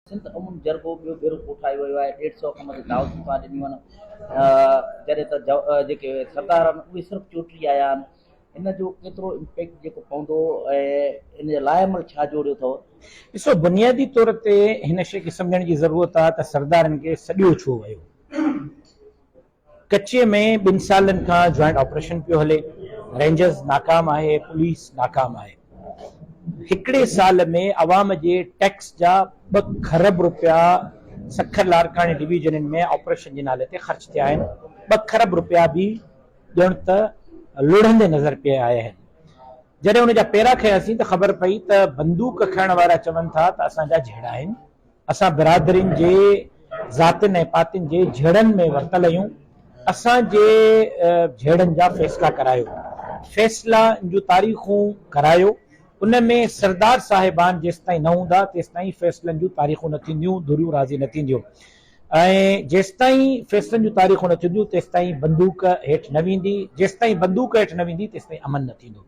सिंध अमुन जरगो ॿियो भेरो कोठायो वियो आहे 150 खां मथे दावतूं पाण ॾिनियूं आहिनि जॾहिं त जेके सरदार आहिनि उहे सिर्फ़ु चोटी आया आहिनि इन जो केतिरो इम्पैक्ट जेको पवंदो ऐं इन जे लाइमल छा जोड़ियो अथव? ॾिसो बुनियादी तौर ते हिन शइ खे सम्झण जी ज़रूरत आहे त सरदारनि खे सॼो छो वियो। कच्चे में 2 सालनि खां जॉइंट ऑपरेशन पियो हले, रेंजर्स नाकाम आहे, पुलिस नाकाम आहे। हिकिड़े साल में अवाम जे टैक्स जा 2 खरब रुपया सखर लारकाणी डिवीजन में ऑपरेशन जे नाले ते ख़र्च थिया आहिनि। 2 खरब रुपया बि ॼण त लुढ़ंदे नज़र पिया आया आहिनि। जॾहिं उन जा पेरा खयासीं त ख़बर पई त बंदूक खणण वारा चवनि था त असांजा झेड़ा आहिनि, असां बिरादरियुनि जे ज़ातियुनि ऐं पातियुनि जे झेड़नि में वरतल आहियूं, असांजे झेड़नि जा फ़ैसिला करायो, फ़ैसिला जूं तारीख़ूं करायो। उन में सरदार साहिबान जेसिताईं न हूंदा तेसिताईं फ़ैसिलनि जूं तारीख़ूं न थींदियूं, धुरियूं राज़ी न थींदियूं ऐं जेसिताईं फ़ैसिलनि जूं तारीख़ूं न थींदियूं तेसिताईं बंदूक हेठि न वेंदी, जेसिताईं बंदूक हेठि न वेंदी तेसिताईं अमन न थींदो।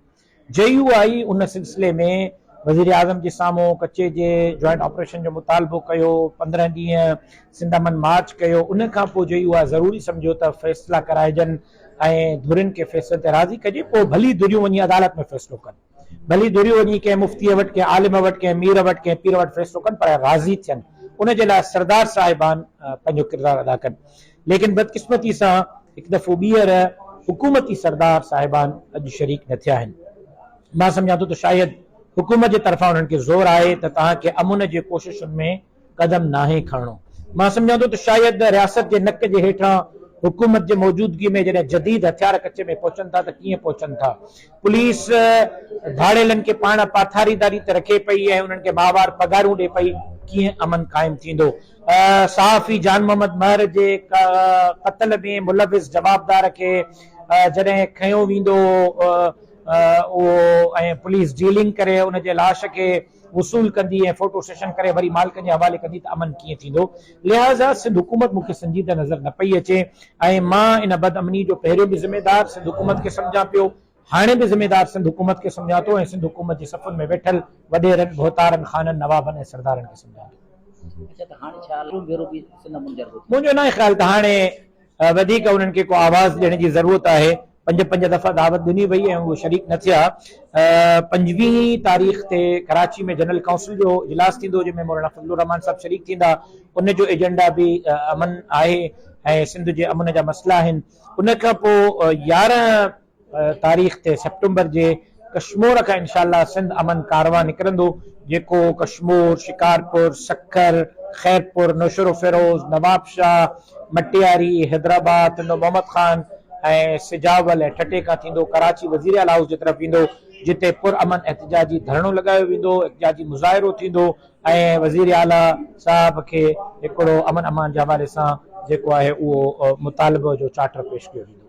JU आई उन सिलसिले में वज़ीर आज़म जे साम्हूं कच्चे जे जॉइंट ऑपरेशन जो मुतालबो कयो, 15 ॾींहं सिंध अमन मार्च कयो। उन खां पोइ JU आहे ज़रूरी सम्झो त फ़ैसिला कराइजनि ऐं धुरियुनि खे फ़ैसिले ते राज़ी कजे। पोइ भली धुरियूं वञी अदालत में फ़ैसिलो कनि, भली धुरियूं वञी कंहिं मुफ़्तीअ वटि, कंहिं आलिम वटि, कंहिं मीर वटि, कंहिं पीर वटि फ़ैसिलो कनि, पर राज़ी थियनि। उन जे लाइ सरदार साहिबान पंहिंजो किरदारु अदा कनि। लेकिन बदकिस्मती सां हिकु दफ़ो ॿीहर हुकूमती सरदार साहिबान अॼु शरीक न थिया आहिनि। मां सम्झां थो त शायदि हुकूमत जे तरफ़ां उन्हनि खे ज़ोर आहे त तव्हांखे अमुन जे कोशिशुनि में क़दम नाहे खणणो। मां सम्झां थो त शायदि रियासत जे नक जे हेठां हुकूमत जे मौजूदगी में जॾहिं जदीद हथियार कच्चे में पहुचनि था त कीअं पहुचनि था। पुलिस धाड़ेलनि खे पाण पाथारीदारी ते रखे पई ऐं उन्हनि खे माहवार पगारूं ॾे पई, कीअं अमन क़ाइमु थींदो। सहाफ़ी जान मोहम्मद महर जे क़त्ल में मुलविस जवाबदार खे जॾहिं खयो वेंदो ऐं पुलिस डीलिंग करे उन जे लाश खे वसूल कंदी ऐं फोटो सेशन करे वरी मालिकनि जे हवाले कंदी त अमन कीअं थींदो। लिहाज़ा सिंध हुकूमत मूंखे संजीदा नज़र न पई अचे ऐं मां इन बदअमनी जो पहिरियों बि ज़िम्मेदार सिंध हुकूमत खे सम्झां पियो, हाणे बि ज़िम्मेदार सिंध हुकूमत खे सम्झां थो ऐं सिंध हुकूमत जे सफ़ुनि में वेठल वॾेरनि, मोहतारनि, ख़ाननि, नवाबनि ऐं सरदारनि खे सम्झां थो। मुंहिंजो न आहे ख़्याल त हाणे वधीक उन्हनि खे को आवाज़ ॾियण जी ज़रूरत आहे। 5 दफ़ा दावत ॾिनी वई ऐं उहे शरीक न थिया। 25 तारीख़ ते कराची में जनरल काउंसिल जो इजलास थींदो जंहिंमें मौलाना फज़लुर रहमान साहब शरीक थींदा। उन जो एजेंडा बि अमन आहे ऐं सिंध जे अमन जा मसइला आहिनि। उन खां पोइ 11 तारीख़ ते सेप्टेंबर जे कश्मीर खां इंशाअल्लाह सिंध अमन कारवां निकिरंदो, जेको कश्मीर, शिकारपुर, सक्कर, खैरपुर, नौशरो फिरोज, नवाबशाह, मटियारी, हैदराबाद, मोहम्मद खान ऐं सिजावल ऐं ठटे खां थींदो कराची वज़ीर आला हाउस जी तरफ़ ईंदो, जिते पुरअमन एहतिजाजी धरणो लॻायो वेंदो, एहतिजाजी मुज़ाहिरो थींदो ऐं वज़ीर आला साहब खे हिकिड़ो अमन अमान जे हवाले सां जेको आहे उहो मुतालबो जो चार्टर पेश कयो वेंदो।